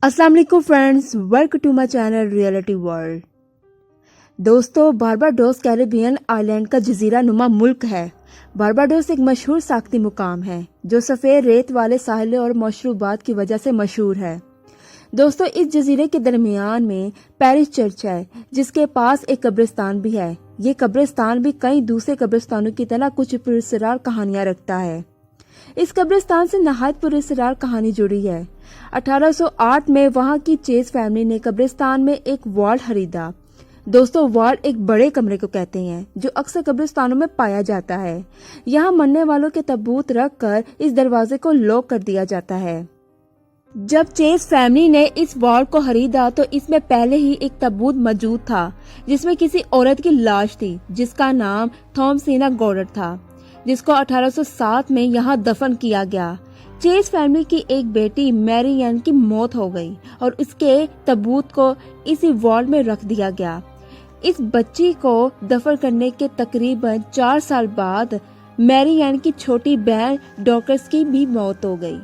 अस्सलाम वालेकुम friends, welcome to my channel reality world. दोस्तों, बारबाडोस कैरिबियन आइलैंड का जजीरा नुमा मुल्क है। बारबाडोस एक मशहूर साख्ती मुकाम है जो सफ़ेद रेत वाले साहिल और मशरूबात की वजह से मशहूर है। दोस्तों, इस जजीरे के दरमियान में पेरिश चर्च है जिसके पास एक कब्रिस्तान भी है। ये कब्रिस्तान भी कई दूसरे कब्रिस्तानों की तरह कुछ पुरस्रार कहानियां रखता है। इस कब्रिस्तान से नहायत पुरस्रार कहानी जुड़ी है। 1808 में वहां की चेज फैमिली ने कब्रिस्तान में एक वार्ड खरीदा। दोस्तों, वार्ड एक बड़े कमरे को कहते हैं जो अक्सर कब्रिस्तानों में पाया जाता है। यहाँ मरने वालों के ताबूत रख कर इस दरवाजे को लॉक कर दिया जाता है। जब चेज फैमिली ने इस वार्ड को खरीदा तो इसमें पहले ही एक ताबूत मौजूद था जिसमें किसी औरत की लाश थी जिसका नाम थॉमसिना गॉडर था, जिसको 1807 में यहाँ दफन किया गया। चेज फैमिली की एक बेटी मैरी एन की मौत हो गई और उसके ताबूत को इसी वार्ड में रख दिया गया। इस बच्ची को दफन करने के तकरीबन 4 साल बाद मैरी एन की छोटी बहन डॉर्कस की भी मौत हो गई।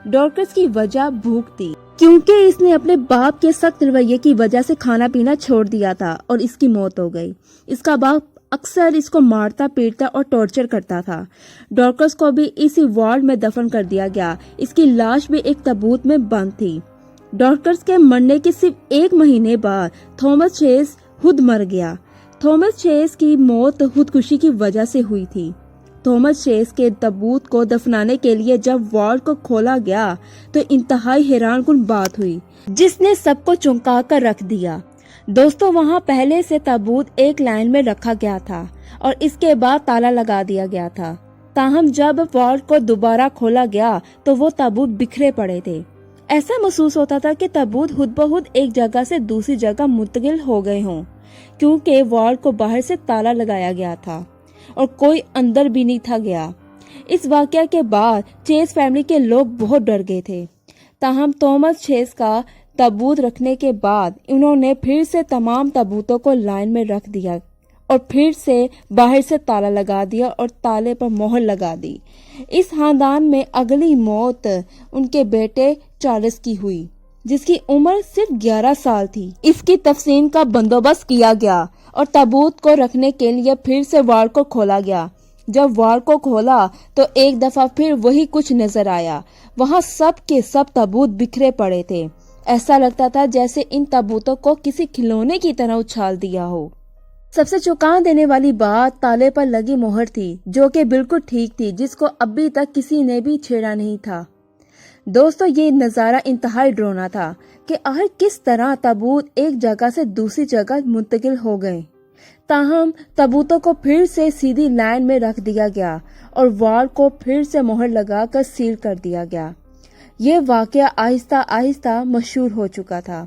डॉर्कस की वजह भूख थी क्योंकि इसने अपने बाप के सख्त रवैये की वजह से खाना पीना छोड़ दिया था और इसकी मौत हो गई। इसका बाप अक्सर इसको मारता पीटता और टॉर्चर करता था। डॉर्कस को भी इसी वार्ड में दफन कर दिया गया। इसकी लाश भी एक ताबूत में बंद थी। डॉर्कस के मरने के सिर्फ 1 महीने बाद थॉमस चेज खुद मर गया। थॉमस चेज की मौत खुदकुशी की वजह से हुई थी। थॉमस चेज के ताबूत को दफनाने के लिए जब वार्ड को खोला गया तो इंतहाई हैरानकुन बात हुई जिसने सबको चौंका कर रख दिया। दोस्तों, वहां पहले से ताबूत एक लाइन में रखा गया था और इसके बाद ताला लगा दिया गया था। ताहम जब वार्ड को दोबारा खोला गया तो वो ताबूत बिखरे पड़े थे। ऐसा महसूस होता था कि ताबूत खुद ब खुद एक जगह से दूसरी जगह मुंतकिल हो गए हों, क्योंकि वार्ड को बाहर से ताला लगाया गया था और कोई अंदर भी नहीं था गया। इस वाकया के बाद चेज फैमिली के लोग बहुत डर गए थे। ताहम थॉमस चेज का ताबूत रखने के बाद उन्होंने फिर से तमाम ताबूतों को लाइन में रख दिया और फिर से बाहर से ताला लगा दिया और ताले पर मोहर लगा दी। इस खानदान में अगली मौत उनके बेटे चार्ल्स की हुई जिसकी उम्र सिर्फ 11 साल थी। इसकी तफसीन का बंदोबस्त किया गया और ताबूत को रखने के लिए फिर से वार्ड को खोला गया। जब वार्ड को खोला तो एक दफा फिर वही कुछ नजर आया। वहाँ सब के सब ताबूत बिखरे पड़े थे। ऐसा लगता था जैसे इन ताबूतों को किसी खिलौने की तरह उछाल दिया हो। सबसे चौंका देने वाली बात ताले पर लगी मोहर थी जो कि बिल्कुल ठीक थी, जिसको अभी तक किसी ने भी छेड़ा नहीं था। दोस्तों, ये नज़ारा इंतहाई डरावना था कि आखिर किस तरह ताबूत एक जगह से दूसरी जगह मुंतकिल हो गए। ताहम ताबूतों को फिर से सीधी लाइन में रख दिया गया और वार्ड को फिर से मोहर लगाकर सील कर दिया गया। ये वाकया आहिस्ता आहिस्ता मशहूर हो चुका था।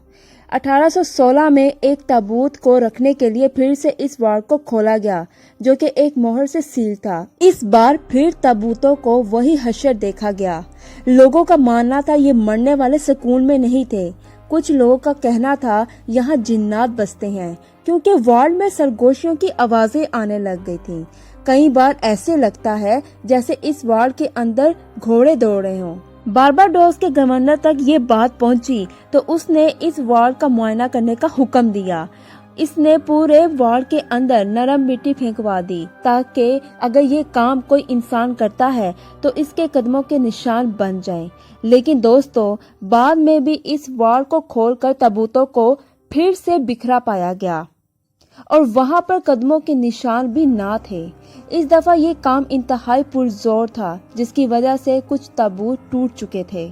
1816 में एक ताबूत को रखने के लिए फिर से इस वार्ड को खोला गया जो कि एक मोहर से सील था। इस बार फिर ताबूतों को वही हशर देखा गया। लोगों का मानना था ये मरने वाले सुकून में नहीं थे। कुछ लोगों का कहना था यहाँ जिन्नात बसते हैं क्योंकि वार्ड में सरगोशियों की आवाजें आने लग गई थी। कई बार ऐसे लगता है जैसे इस वार्ड के अंदर घोड़े दौड़ रहे हों। बारबाडोस के गवर्नर तक ये बात पहुंची तो उसने इस वार्ड का मुआयना करने का हुक्म दिया। इसने पूरे वार्ड के अंदर नरम मिट्टी फेंकवा दी ताकि अगर ये काम कोई इंसान करता है तो इसके कदमों के निशान बन जाएं। लेकिन दोस्तों, बाद में भी इस वार्ड को खोलकर ताबूतों को फिर से बिखरा पाया गया और वहां पर कदमों के निशान भी ना थे। इस दफा ये काम इंतहाई पुरजोर था जिसकी वजह से कुछ ताबूत टूट चुके थे।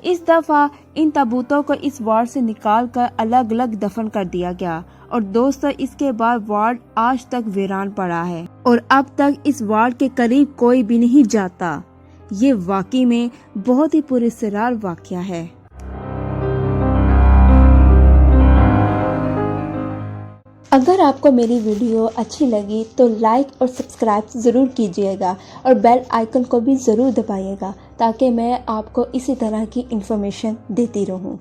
इस दफा इन ताबूतों को इस वार्ड से निकालकर अलग अलग दफन कर दिया गया और दोस्तों, इसके बाद वार्ड आज तक वीरान पड़ा है और अब तक इस वार्ड के करीब कोई भी नहीं जाता। ये वाकई में बहुत ही पुरस्रार वाकया है। अगर आपको मेरी वीडियो अच्छी लगी तो लाइक और सब्सक्राइब ज़रूर कीजिएगा और बेल आइकन को भी ज़रूर दबाइएगा ताकि मैं आपको इसी तरह की इन्फॉर्मेशन देती रहूं।